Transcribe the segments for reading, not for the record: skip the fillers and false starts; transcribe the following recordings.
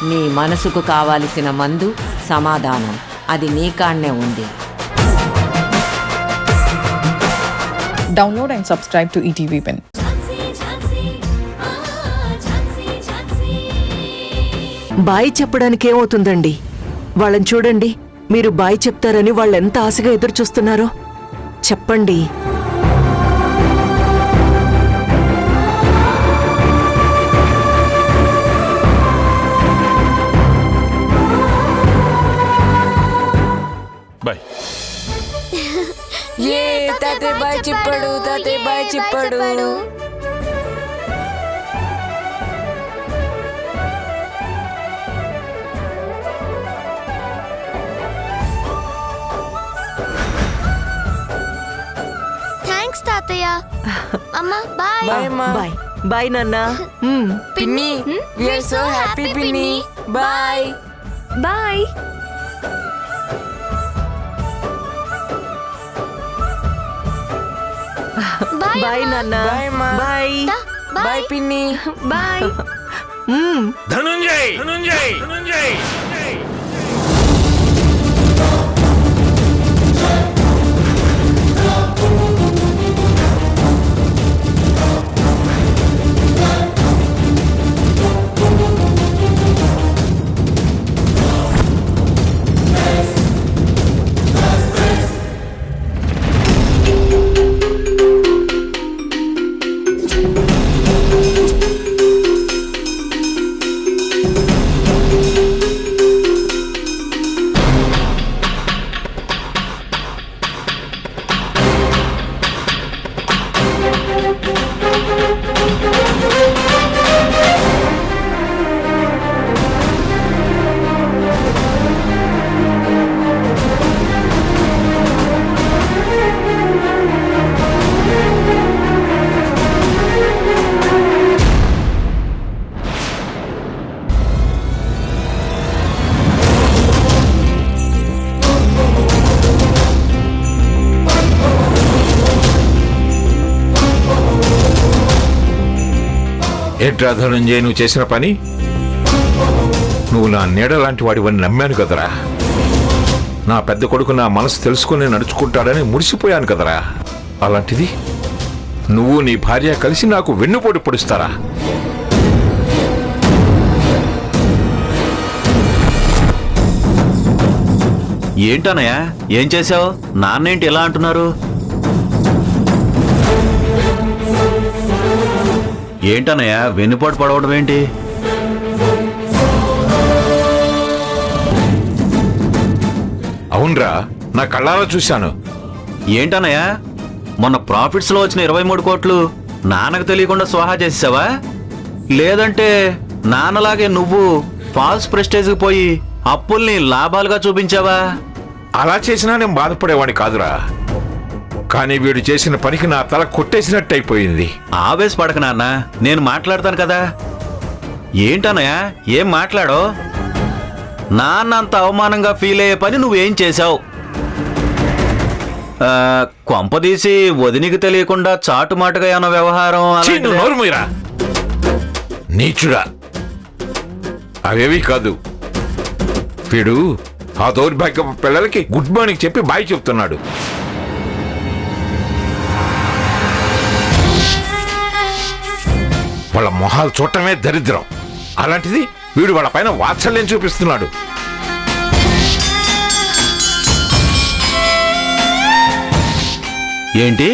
నీ మనసుకు కావాల్సిన మందు సమాధానం అది నీ కాడనే ఉంది. Download and subscribe to ETV Win. Bye చెప్పడానికి ఏమవుతుందండి? వాళ్ళని చూడండి, మీరు బాయ్ చెప్తారని వాళ్ళెంత ఆశగా ఎదురు చూస్తున్నారో. చెప్పండి. బాయ్. ఏ తాతయ్య బాయ్ చెప్పాడు, తాతయ్య బాయ్ చెప్పాడు. థ్యాంక్స్ తాతయ్య. అమ్మా బాయ్. బాయ్ అమ్మా. బాయ్ బాయ్ నాన్న. పిన్ని, we are so happy పిన్ని. బాయ్. బాయ్. బాయ్ నాన్న. బాయ్ అమ్మా. బాయ్. బాయ్ పిన్ని. బాయ్. ధనుంజయ్ ధనుంజయ్ ధనుంజయ్ ఏంట్రా ధనుంజయ్ నువ్వు చేసిన పని? నువ్వు నా నీడ లాంటి వాడివని నమ్మాను కదరా. నా పెద్ద కొడుకు నా మనసు తెలుసుకుని నడుచుకుంటాడని మురిసిపోయాను కదరా. అలాంటిది నువ్వు నీ భార్య కలిసి నాకు వెన్నుపోటు పొడుస్తారా? ఏంటనయ్య, ఏం చేశావు? నాన్నేంటి ఎలా అంటున్నారు? ఏంటనయ్య వెన్నుపోటు పడవడం ఏంటి? అవునరా, నా కళ్ళారా చూశాను. ఏంటనయ్య మొన్న ప్రాఫిట్స్ లో వచ్చిన 23 కోట్లు నాన్నకు తెలియకుండా స్వాహా చేసేసావా? లేదంటే నాన్నలాగే నువ్వు ఫాల్స్ ప్రెస్టేజ్కి పోయి అప్పుల్ని లాభాలుగా చూపించావా? అలా చేసినా నేను బాధపడేవాడిని కాదురా. కానీ వీడు చేసిన పనికి నా తల కొట్టేసినట్టు అయిపోయింది. ఆవేశపడక నాన్న, నేను మాట్లాడతాను కదా. ఏంటనయ్య ఏం మాట్లాడో? నాన్న అంత అవమానంగా ఫీల్ అయ్యే పని నువ్వేం చేశావు? కొంపదీసి వదినికి తెలియకుండా చాటుమాటుగా ఏమన్నా వ్యవహారం అలాంటిదే? నోరుమీరా నీచుడా. అవేవి కాదు. వీడు ఆ దౌర్భాగ్య పిల్లలకి గుడ్ మార్నింగ్ చెప్పి బాయ్ చెప్తున్నాడు. వాళ్ళ మొహాలు చూడటమే దరిద్రం. అలాంటిది వీడు వాళ్ళ పైన వాత్సల్యం చూపిస్తున్నాడు. ఏంటి,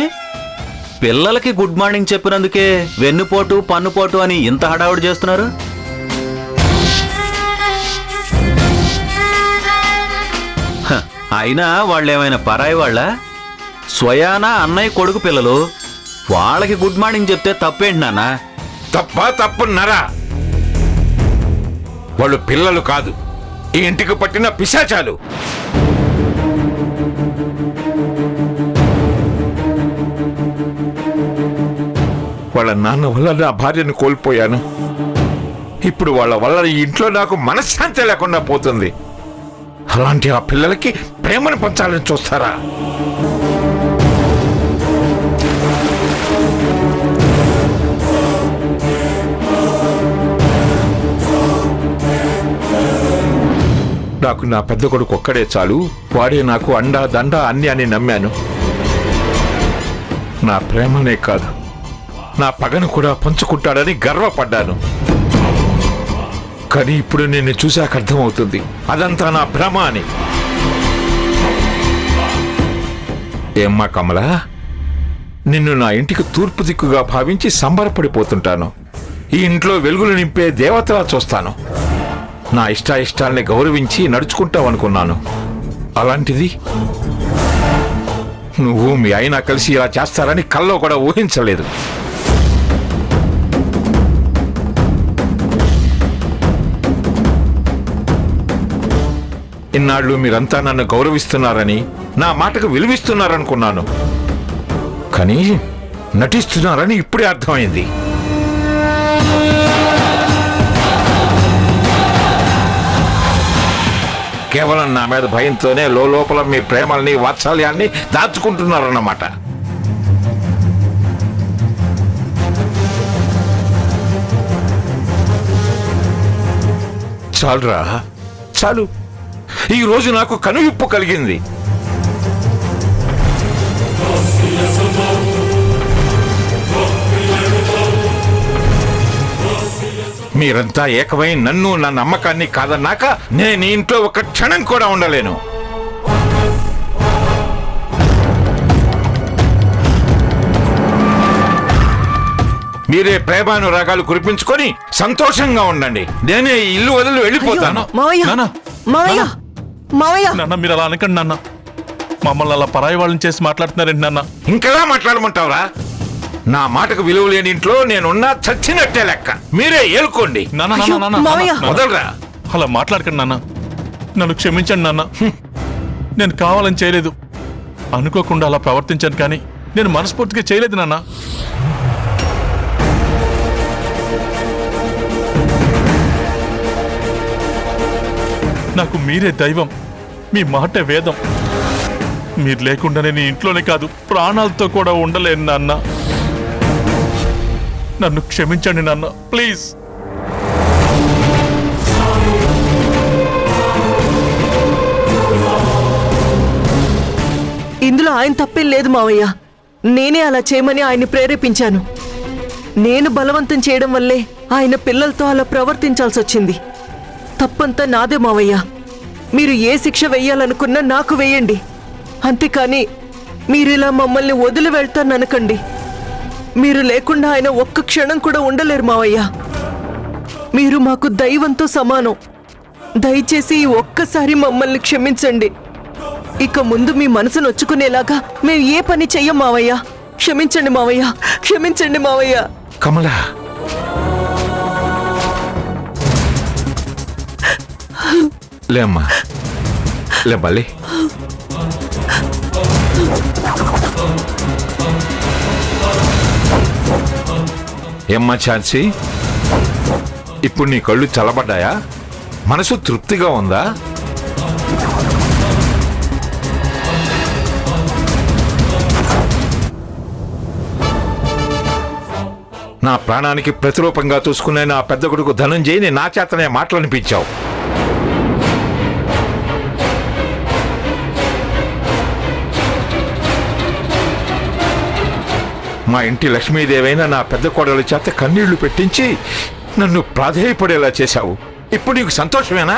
పిల్లలకి గుడ్ మార్నింగ్ చెప్పినందుకే వెన్నుపోటు పన్నుపోటు అని ఇంత హడావుడి చేస్తున్నారు? అయినా వాళ్ళేమైనా పరాయి వాళ్ళ? స్వయానా అన్నయ్య కొడుకు పిల్లలు, వాళ్ళకి గుడ్ మార్నింగ్ చెప్తే తప్పేంటి నాన్న? తప్పున్నారా? వాళ్ళు పిల్లలు కాదు, ఈ ఇంటికి పట్టిన పిశాచాలు. వాళ్ళ నాన్న వల్ల నా భార్యను కోల్పోయాను. ఇప్పుడు వాళ్ళ వల్ల ఈ ఇంట్లో నాకు మనశ్శాంతి లేకుండా పోతుంది. అలాంటి ఆ పిల్లలకి ప్రేమను పంచాలని చూస్తారా? నాకు నా పెద్ద కొడుకు ఒక్కడే చాలు, వాడే నాకు అండా దండ అన్ని అని నమ్మాను. నా ప్రేమనే కాదు, నా పగను కూడా పంచుకుంటాడని గర్వపడ్డాను. కానీ ఇప్పుడు నిన్ను చూశాక అర్థమవుతుంది అదంతా నా భ్రమ అని. ఏమ్మా కమల, నిన్ను నా ఇంటికి తూర్పు దిక్కుగా భావించి సంబరపడిపోతుంటాను. ఈ ఇంట్లో వెలుగులు నింపే దేవతలా చూస్తాను. నా ఇష్టాయిష్టాల్ని గౌరవించి నడుచుకుంటావనుకున్నాను. అలాంటిది నువ్వు మీ ఆయన కలిసి ఇలా చేస్తారని కల్లో కూడా ఊహించలేదు. ఇన్నాళ్ళు మీరంతా నన్ను గౌరవిస్తున్నారని, నా మాటకు విలువిస్తున్నారనుకున్నాను. కానీ నటిస్తున్నారని ఇప్పుడే అర్థమైంది. కేవలం నా మీద భయంతోనే లోపల మీ ప్రేమల్ని వాత్సల్యాన్ని దాచుకుంటున్నారన్నమాట. చాలురా, చాలు. ఈ రోజు నాకు కనువిప్పు కలిగింది. మీరంతా ఏకమై నన్ను, నా నమ్మకాన్ని కాదన్నాక నేను ఈ ఇంట్లో ఒక క్షణం కూడా ఉండలేను. మీరే ప్రేమానురాగాలు కురిపించుకొని సంతోషంగా ఉండండి. నేనే ఈ ఇల్లు వదిలి వెళ్ళిపోతాను. మావయ్య, నాన్న, మావయ్య, మావయ్య. నాన్న మీరు అలా అనకండి నాన్న. మమ్మల్ని అలా పరాయి వాళ్ళని చేసి మాట్లాడుతున్నారండి నాన్న. ఇంకెలా మాట్లాడమంటావురా? నా మాటకు విలువ లేని ఇంట్లో నేనున్నా చచ్చినట్టే లెక్క. మీరే ఏలుకోండి. నాన్న, అయ్యో, నాన్న, నాన్న, మావయ్య. నాన్న, వదలరా. అలా మాట్లాడకండి నాన్న. నన్ను క్షమించండి నాన్న. నేను కావాలని చేయలేదు, అనుకోకుండా అలా ప్రవర్తించాను. కానీ నేను మనస్ఫూర్తిగా చేయలేదు నాన్న. నాకు మీరే దైవం, మీ మాట వేదం. మీరు లేకుండా నేను ఇంట్లోనే కాదు ప్రాణాలతో కూడా ఉండలేను నాన్న. నన్ను క్షమించండి నాన్న, ప్లీజ్. ఇందులో ఆయన తప్పేం లేదు మావయ్య. నేనే అలా చేయమని ఆయన్ని ప్రేరేపించాను. నేను బలవంతం చేయడం వల్లే ఆయన పిల్లలతో అలా ప్రవర్తించాల్సి వచ్చింది. తప్పంతా నాదే మావయ్య. మీరు ఏ శిక్ష వెయ్యాలనుకున్నా నాకు వెయ్యండి. అంతేకాని మీరిలా మమ్మల్ని వదిలి వెళ్తాననకండి. మీరు లేకుండా ఆయన ఒక్క క్షణం కూడా ఉండలేరు మావయ్య. మీరు మాకు దైవంతో సమానం. దయచేసి ఈ ఒక్కసారి మమ్మల్ని క్షమించండి. ఇక ముందు మీ మనసు నొచ్చుకునేలాగా మేము ఏ పని చెయ్యం మావయ్య. క్షమించండి మావయ్య, క్షమించండి మావయ్య. కమలా, లేమ్మా, లే బల్లి. ఏమ్మా ఛాన్సీ, ఇప్పుడు నీ కళ్ళు చల్లబడ్డాయా? మనసు తృప్తిగా ఉందా? నా ప్రాణానికి ప్రతిరూపంగా చూసుకునే నా పెద్ద కొడుకు ధనంజయ్ని నా చేతనే మాటలనిపించావు. మా ఇంటి లక్ష్మీదేవైన నా పెద్ద కోడల చేత కన్నీళ్లు పెట్టించి నన్ను ప్రాధేయపడేలా చేశావు. ఇప్పుడు నీకు సంతోషమేనా?